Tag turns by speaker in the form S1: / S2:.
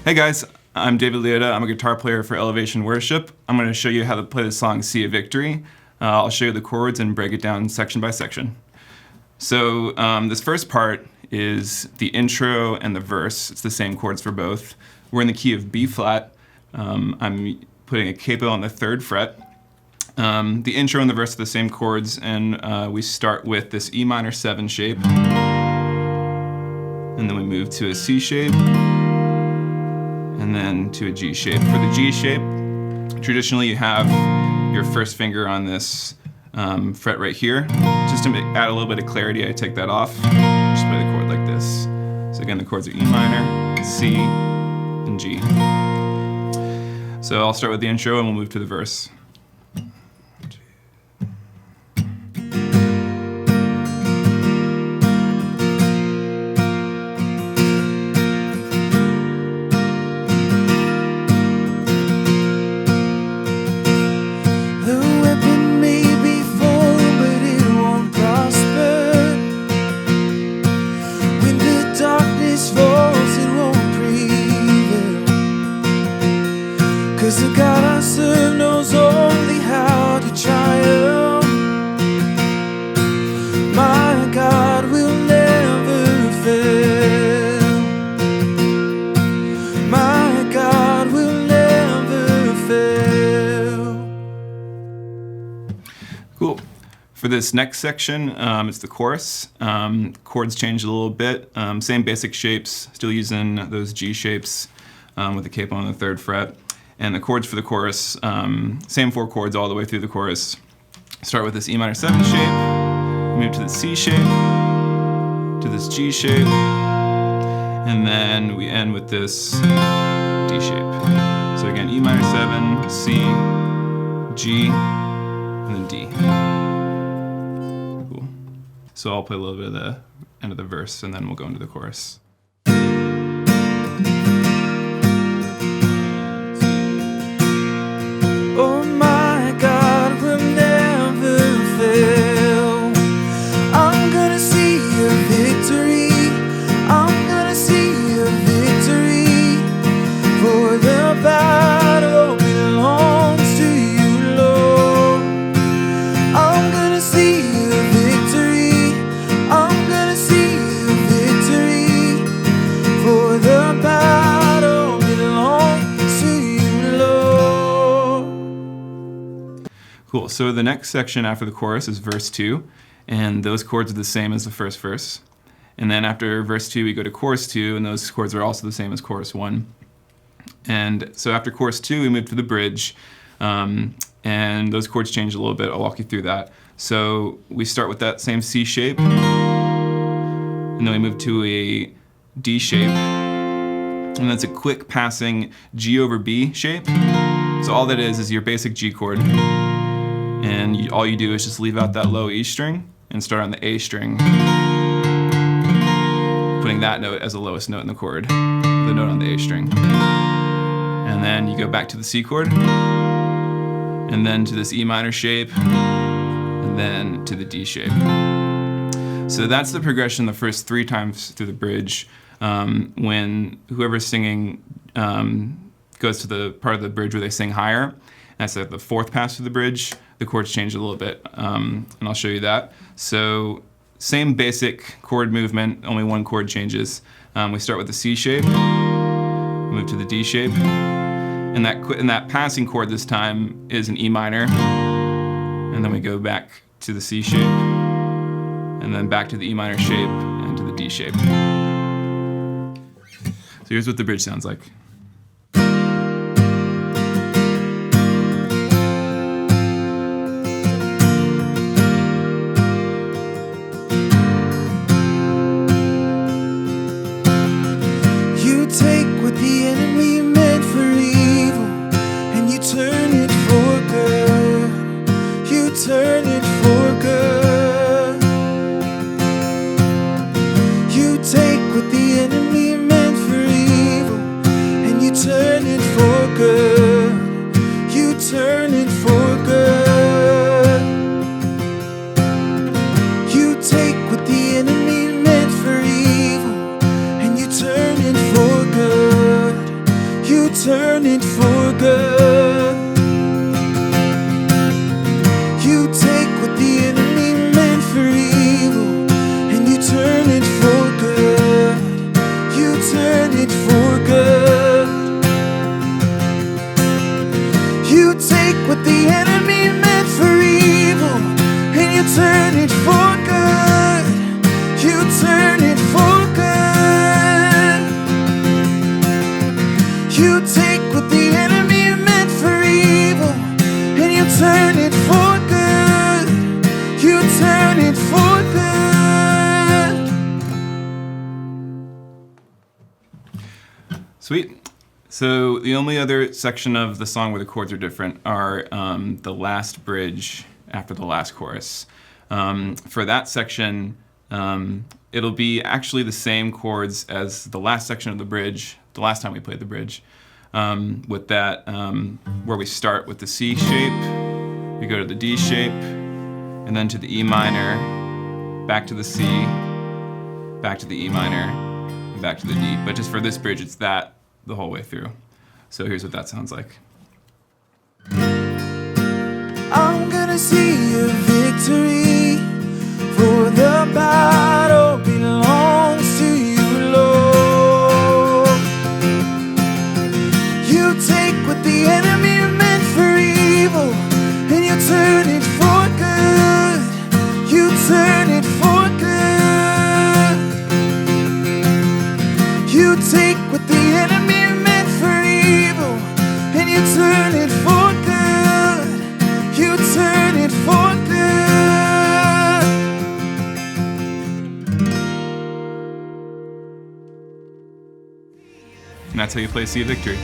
S1: Hey guys, I'm David Leota. I'm a guitar player for Elevation Worship. I'm going to show you how to play the song Sea of Victory. I'll show you the chords and break it down section by section. So this first part is the intro and the verse. It's the same chords for both. We're in the key of B flat. I'm putting a capo on the 3rd fret. The intro and the verse are the same chords, and we start with this E minor 7 shape. And then we move to a C shape. And then to a G shape. For the G shape, traditionally you have your first finger on this fret right here. Just to add a little bit of clarity, I take that off. Just play the chord like this. So again, the chords are E minor, C, and G. So I'll start with the intro and we'll move to the verse.
S2: Cause the God I serve knows only how to triumph. My God will never fail. My God will never fail.
S1: Cool. For this next section, it's the chorus. Chords change a little bit. Same basic shapes, still using those G shapes with the capo on the 3rd fret. And the chords for the chorus, same 4 chords all the way through the chorus. Start with this E minor 7 shape, move to the C shape, to this G shape, and then we end with this D shape. So again, E minor 7, C, G, and then D. Cool. So I'll play a little bit of the end of the verse, and then we'll go into the chorus.
S2: Oh, my God will never fail. I'm gonna see a victory. I'm gonna see a victory. For the battle belongs to you, Lord. I'm gonna see a victory. I'm gonna see a victory. For the battle belongs to you, Lord.
S1: Cool, so the next section after the chorus is verse 2, and those chords are the same as the first verse. And then after verse 2, we go to chorus 2, and those chords are also the same as chorus 1. And so after chorus 2, we move to the bridge, and those chords change a little bit. I'll walk you through that. So we start with that same C shape, and then we move to a D shape, and that's a quick passing G over B shape. So all that is your basic G chord. And all you do is just leave out that low E string and start on the A string, putting that note as the lowest note in the chord, the note on the A string. And then you go back to the C chord, and then to this E minor shape, and then to the D shape. So that's the progression the first 3 times through the bridge. When whoever's singing goes to the part of the bridge where they sing higher, that's at the 4th pass through the bridge. The chords change a little bit, and I'll show you that. So same basic chord movement, only 1 chord changes. We start with the C shape, move to the D shape, and that passing chord this time is an E minor, and then we go back to the C shape, and then back to the E minor shape, and to the D shape. So here's what the bridge sounds like.
S2: Take what the enemy meant for evil and you turn it for good. You turn it for good. You take what the enemy meant for evil and you turn it for good. You turn it for good. You take what the enemy meant for evil and you turn it for good.
S1: Sweet. So the only other section of the song where the chords are different are the last bridge after the last chorus. For that section, it'll be actually the same chords as the last section of the bridge, the last time we played the bridge. With that, where we start with the C shape, we go to the D shape, and then to the E minor, back to the C, back to the E minor, and back to the D. But just for this bridge, it's that the whole way through. So here's what that sounds like.
S2: I'm gonna see a victory, for the battle belongs to you, Lord. You take what the enemy meant for evil, and you turn it for good. You turn it for good. You take what the enemy meant for evil, and you turn it for good. You turn it for good.
S1: And that's how you play Sea of Victory.